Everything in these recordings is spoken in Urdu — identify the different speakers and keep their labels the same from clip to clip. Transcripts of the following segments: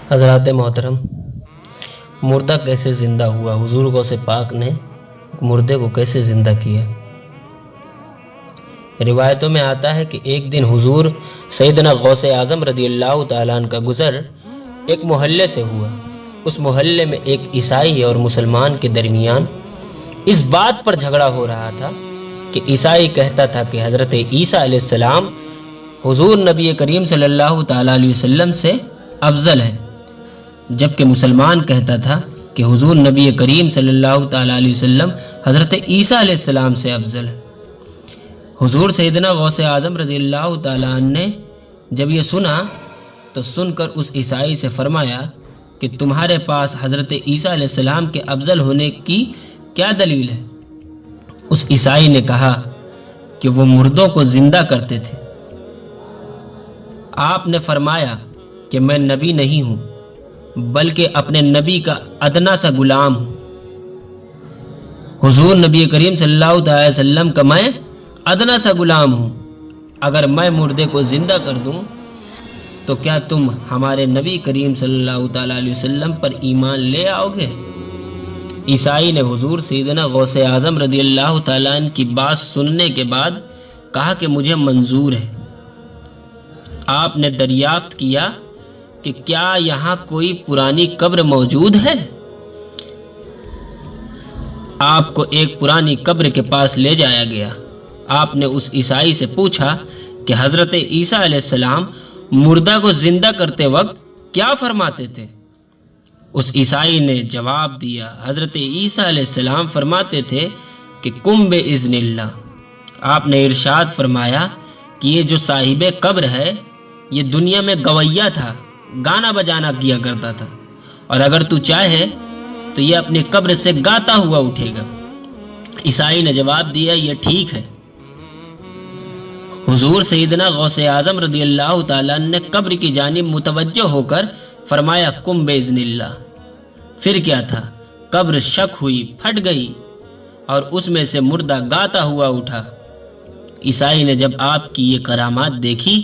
Speaker 1: حضرات محترم، مردہ کیسے زندہ ہوا؟ حضور غوث پاک نے مردے کو کیسے زندہ کیا؟ روایتوں میں آتا ہے کہ ایک دن حضور سیدنا غوث اعظم رضی اللہ تعالیٰ عنہ کا گزر ایک محلے سے ہوا۔ اس محلے میں ایک عیسائی اور مسلمان کے درمیان اس بات پر جھگڑا ہو رہا تھا کہ عیسائی کہتا تھا کہ حضرت عیسیٰ علیہ السلام حضور نبی کریم صلی اللہ تعالیٰ علیہ وسلم سے افضل ہے، جبکہ مسلمان کہتا تھا کہ حضور نبی کریم صلی اللہ تعالیٰ علیہ وسلم حضرت عیسیٰ علیہ السلام سے افضل ہے۔ حضور سیدنا غوث اعظم رضی اللہ تعالیٰ عنہ نے جب یہ سنا تو سن کر اس عیسائی سے فرمایا کہ تمہارے پاس حضرت عیسیٰ علیہ السلام کے افضل ہونے کی کیا دلیل ہے؟ اس عیسائی نے کہا کہ وہ مردوں کو زندہ کرتے تھے۔ آپ نے فرمایا کہ میں نبی نہیں ہوں بلکہ اپنے نبی کا ادنا سا غلام ہوں۔ حضور نبی کریم صلی اللہ علیہ وسلم کا میں ادنا سا غلام ہوں۔ اگر میں مردے کو زندہ کر دوں تو کیا تم ہمارے نبی کریم صلی اللہ تعالیٰ علیہ وسلم پر ایمان لے آؤ گے؟ عیسائی نے حضور سیدنا غوث اعظم رضی اللہ تعالیٰ عنہ کی بات سننے کے بعد کہا کہ مجھے منظور ہے۔ آپ نے دریافت کیا کہ کیا یہاں کوئی پرانی قبر موجود ہے؟ آپ کو ایک پرانی قبر کے پاس لے جایا گیا۔ آپ نے اس عیسائی سے پوچھا کہ حضرت عیسیٰ علیہ السلام مردہ کو زندہ کرتے وقت کیا فرماتے تھے؟ اس عیسائی نے جواب دیا، حضرت عیسیٰ علیہ السلام فرماتے تھے کہ کم باذن اللہ۔ آپ نے ارشاد فرمایا کہ یہ جو صاحب قبر ہے یہ دنیا میں گویا تھا، گانا بجانا کیا کرتا تھا، اور اگر تو چاہے تو یہ اپنی قبر سے گاتا ہوا اٹھے گا۔ عیسائی نے جواب دیا، یہ ٹھیک ہے۔ حضور سیدنا غوث اعظم رضی اللہ تعالیٰ نے قبر کی جانب متوجہ ہو کر فرمایا کم باذن اللہ۔ پھر کیا تھا؟ قبر شک ہوئی، پھٹ گئی اور اس میں سے مردہ گاتا ہوا اٹھا۔ عیسائی نے جب آپ کی یہ کرامات دیکھی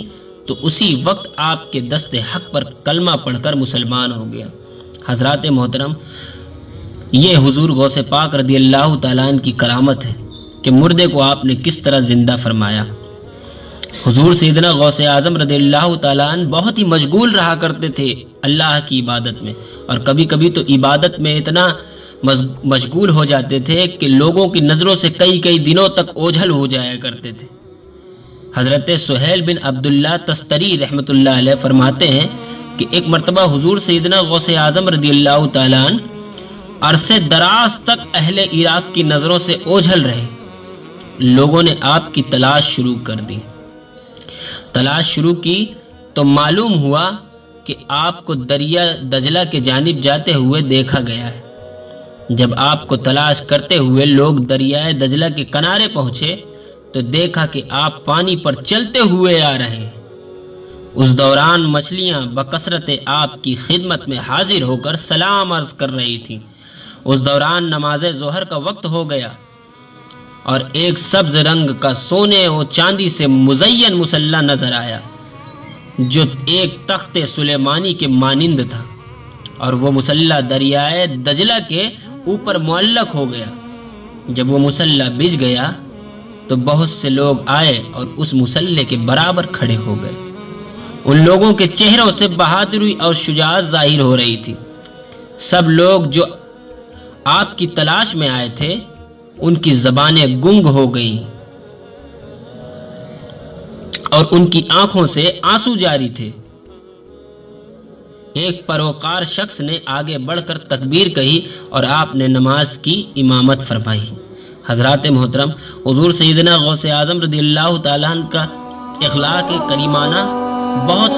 Speaker 1: تو اسی وقت آپ کے دست حق پر کلمہ پڑھ کر مسلمان ہو گیا۔ حضرات محترم، یہ حضور غوث پاک رضی اللہ تعالیٰ عنہ کی کرامت ہے کہ مردے کو آپ نے کس طرح زندہ فرمایا۔ حضور سیدنا غوث اعظم رضی اللہ تعالیٰ عنہ بہت ہی مشغول رہا کرتے تھے اللہ کی عبادت میں، اور کبھی کبھی تو عبادت میں اتنا مشغول ہو جاتے تھے کہ لوگوں کی نظروں سے کئی دنوں تک اوجھل ہو جایا کرتے تھے۔ حضرت سہیل بن عبداللہ تستری رحمۃ اللہ علیہ فرماتے ہیں کہ ایک مرتبہ حضور سیدنا غوث اعظم رضی اللہ تعالیٰ عنہ عرصے دراز تک اہل عراق کی نظروں سے اوجھل رہے۔ لوگوں نے آپ کی تلاش شروع کر دی۔ تلاش شروع کی تو معلوم ہوا کہ آپ کو دریا دجلہ کے جانب جاتے ہوئے دیکھا گیا ہے۔ جب آپ کو تلاش کرتے ہوئے لوگ دریائے دجلہ کے کنارے پہنچے تو دیکھا کہ آپ پانی پر چلتے ہوئے آ رہے ہیں۔ اس دوران مچھلیاں بکثرت آپ کی خدمت میں حاضر ہو کر سلام عرض کر رہی تھیں۔ اس دوران نماز ظہر کا وقت ہو گیا اور ایک سبز رنگ کا سونے اور چاندی سے مزین مصلی نظر آیا جو ایک تخت سلیمانی کے مانند تھا، اور وہ مصلی دریائے دجلہ کے اوپر معلق ہو گیا۔ جب وہ مصلی بجھ گیا تو بہت سے لوگ آئے اور اس مصلی کے برابر کھڑے ہو گئے۔ ان لوگوں کے چہروں سے بہادری اور شجاعت ظاہر ہو رہی تھی۔ سب لوگ جو آپ کی تلاش میں آئے تھے ان کی زبانیں گنگ ہو گئیں اور ان کی آنکھوں سے آنسو جاری تھے۔ ایک پروقار شخص نے آگے بڑھ کر تکبیر کہی اور آپ نے نماز کی امامت فرمائی۔ حضرات محترم، حضور سیدنا غوث اعظم رضی اللہ تعالیٰ عنہ کا اخلاق کریمانہ بہت